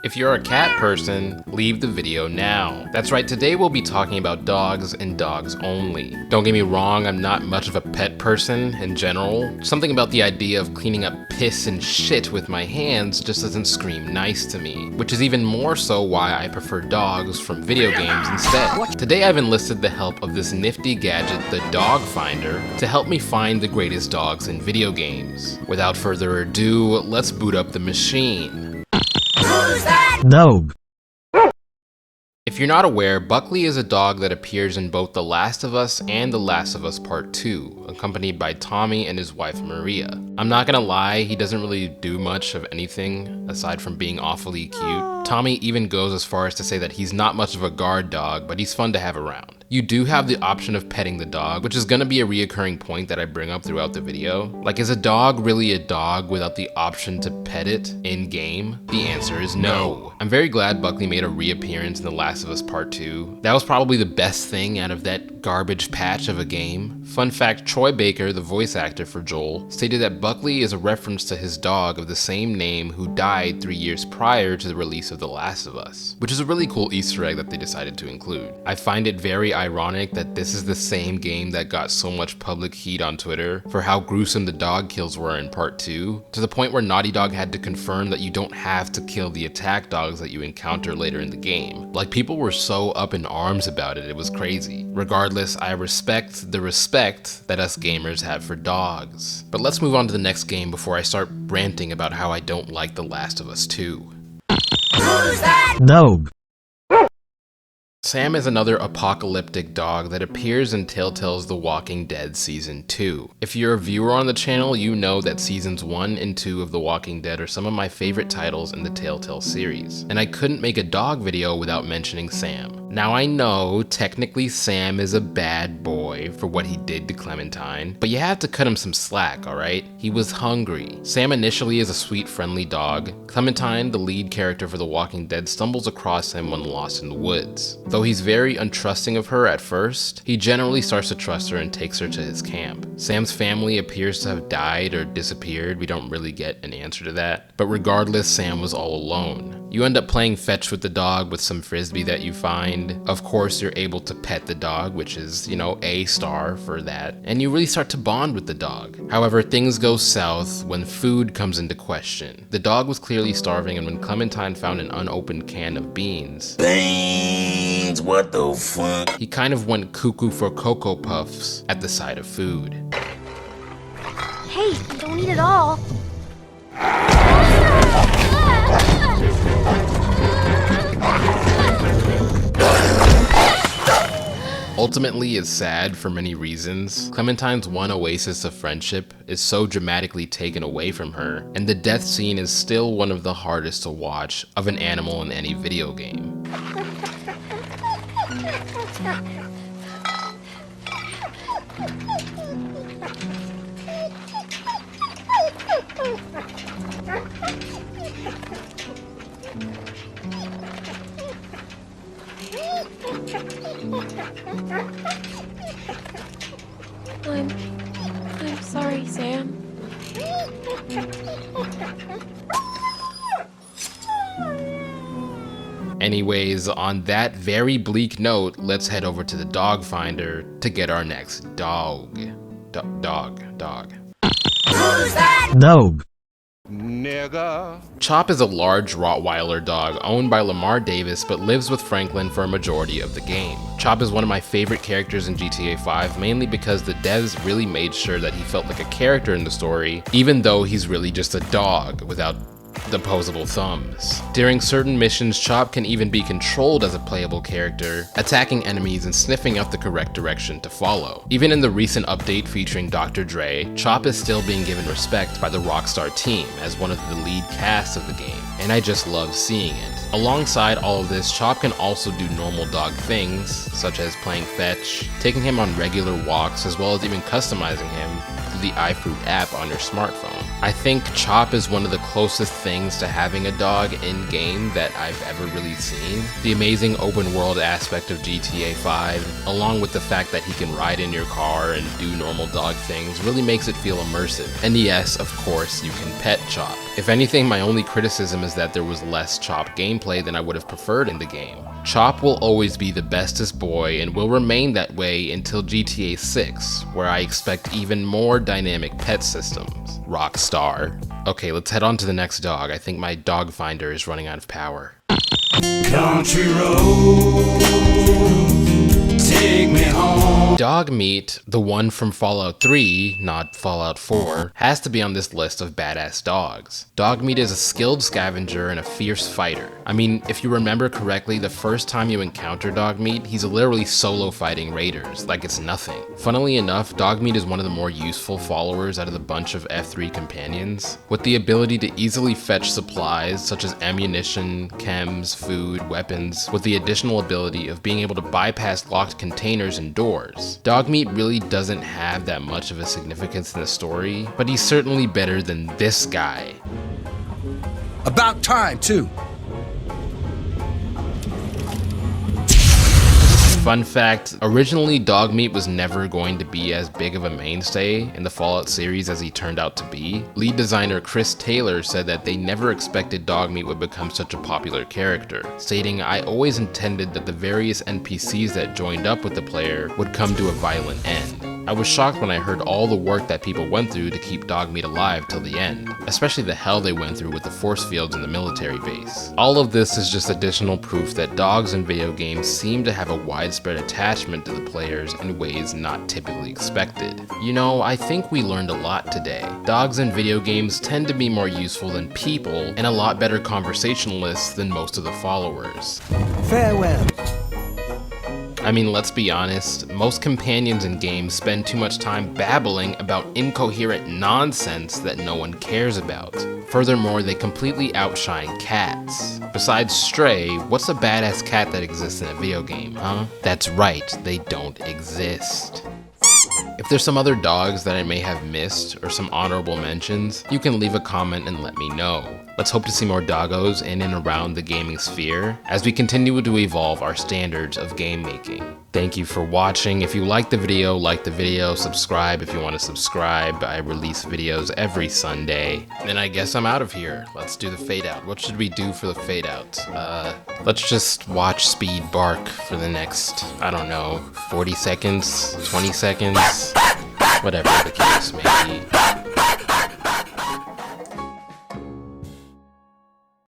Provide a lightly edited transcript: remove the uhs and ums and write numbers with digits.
If you're a cat person, leave the video now. That's right, today we'll be talking about dogs and dogs only. Don't get me wrong, I'm not much of a pet person in general. Something about the idea of cleaning up piss and shit with my hands just doesn't scream nice to me, which is even more so why I prefer dogs from video games instead. Today I've enlisted the help of this nifty gadget, the Dog Finder, to help me find the greatest dogs in video games. Without further ado, let's boot up the machine. Who's that? Dog. If you're not aware, Buckley is a dog that appears in both The Last of Us and The Last of Us Part 2, accompanied by Tommy and his wife Maria. I'm not gonna lie, he doesn't really do much of anything aside from being awfully cute. Tommy even goes as far as to say that he's not much of a guard dog, but he's fun to have around. You do have the option of petting the dog, which is gonna be a reoccurring point that I bring up throughout the video. Like, is a dog really a dog without the option to pet it in-game? The answer is no. I'm very glad Buckley made a reappearance in The Last of Us Part 2. That was probably the best thing out of that garbage patch of a game. Fun fact, Troy Baker, the voice actor for Joel, stated that Buckley is a reference to his dog of the same name who died 3 years prior to the release of The Last of Us, which is a really cool Easter egg that they decided to include. I find it very ironic that this is the same game that got so much public heat on Twitter for how gruesome the dog kills were in Part 2, to the point where Naughty Dog had to confirm that you don't have to kill the attack dogs that you encounter later in the game. Like, people were so up in arms about it, it was crazy. Regardless, I respect the respect that us gamers have for dogs. But let's move on to the next game before I start ranting about how I don't like The Last of Us 2. Who's that? Dog. Sam is another apocalyptic dog that appears in Telltale's The Walking Dead Season 2. If you're a viewer on the channel, you know that Seasons 1 and 2 of The Walking Dead are some of my favorite titles in the Telltale series, and I couldn't make a dog video without mentioning Sam. Now I know, technically Sam is a bad boy for what he did to Clementine, but you have to cut him some slack, alright? He was hungry. Sam initially is a sweet, friendly dog. Clementine, the lead character for The Walking Dead, stumbles across him when lost in the woods. Though he's very untrusting of her at first, he generally starts to trust her and takes her to his camp. Sam's family appears to have died or disappeared. We don't really get an answer to that. But regardless, Sam was all alone. You end up playing fetch with the dog with some frisbee that you find. Of course, you're able to pet the dog, which is, you know, a star for that. And you really start to bond with the dog. However, things go south when food comes into question. The dog was clearly starving, and when Clementine found an unopened can of beans, What the fuck? he kind of went cuckoo for Cocoa Puffs at the sight of food. Hey, don't eat it all. Ultimately, it's sad for many reasons. Clementine's one oasis of friendship is so dramatically taken away from her, and the death scene is still one of the hardest to watch of an animal in any video game. I'm sorry, Sam. Anyways, on that very bleak note, let's head over to the Dog Finder to get our next dog. Dog. Who's that? Dog. Nigga. Chop is a large Rottweiler dog owned by Lamar Davis but lives with Franklin for a majority of the game. Chop is one of my favorite characters in GTA 5, mainly because the devs really made sure that he felt like a character in the story, even though he's really just a dog without the opposable thumbs. During certain missions, Chop can even be controlled as a playable character, attacking enemies and sniffing out the correct direction to follow. Even in the recent update featuring Dr. Dre, Chop is still being given respect by the Rockstar team as one of the lead casts of the game, and I just love seeing it. Alongside all of this, Chop can also do normal dog things, such as playing fetch, taking him on regular walks, as well as even customizing him through the iFruit app on your smartphone. I think Chop is one of the closest things to having a dog in-game that I've ever really seen. The amazing open world aspect of GTA 5, along with the fact that he can ride in your car and do normal dog things, really makes it feel immersive. And yes, of course, you can pet Chop. If anything, my only criticism is that there was less Chop gameplay than I would have preferred in the game. Chop will always be the bestest boy and will remain that way until GTA 6, where I expect even more dynamic pet systems. Rockstar. Okay, let's head on to the next dog. I think my dog finder is running out of power. Country road, take me home. Dog Meat, the one from Fallout 3, not Fallout 4, has to be on this list of badass dogs. Dog Meat is a skilled scavenger and a fierce fighter. I mean, if you remember correctly, the first time you encounter Dog Meat, he's literally solo fighting raiders, like it's nothing. Funnily enough, Dog Meat is one of the more useful followers out of the bunch of F3 companions, with the ability to easily fetch supplies such as ammunition, chems, food, weapons, with the additional ability of being able to bypass locked containers and doors. Dog Meat really doesn't have that much of a significance in the story, but he's certainly better than this guy. About time, too. Fun fact, originally Dog Meat was never going to be as big of a mainstay in the Fallout series as he turned out to be. Lead designer Chris Taylor said that they never expected Dog Meat would become such a popular character, stating, "I always intended that the various NPCs that joined up with the player would come to a violent end. I was shocked when I heard all the work that people went through to keep Dog Meat alive till the end, especially the hell they went through with the force fields in the military base." All of this is just additional proof that dogs in video games seem to have a widespread attachment to the players in ways not typically expected. You know, I think we learned a lot today. Dogs in video games tend to be more useful than people and a lot better conversationalists than most of the followers. Farewell. I mean, let's be honest, most companions in games spend too much time babbling about incoherent nonsense that no one cares about. Furthermore, they completely outshine cats. Besides Stray, what's a badass cat that exists in a video game, huh? That's right, they don't exist. If there's some other dogs that I may have missed or some honorable mentions, you can leave a comment and let me know. Let's hope to see more doggos in and around the gaming sphere as we continue to evolve our standards of game making. Thank you for watching. If you like the video, subscribe if you want to subscribe. I release videos every Sunday. And I guess I'm out of here. Let's do the fade out. What should we do for the fade out? Let's just watch Speed bark for the next, I don't know, 40 seconds, 20 seconds, whatever the case may be.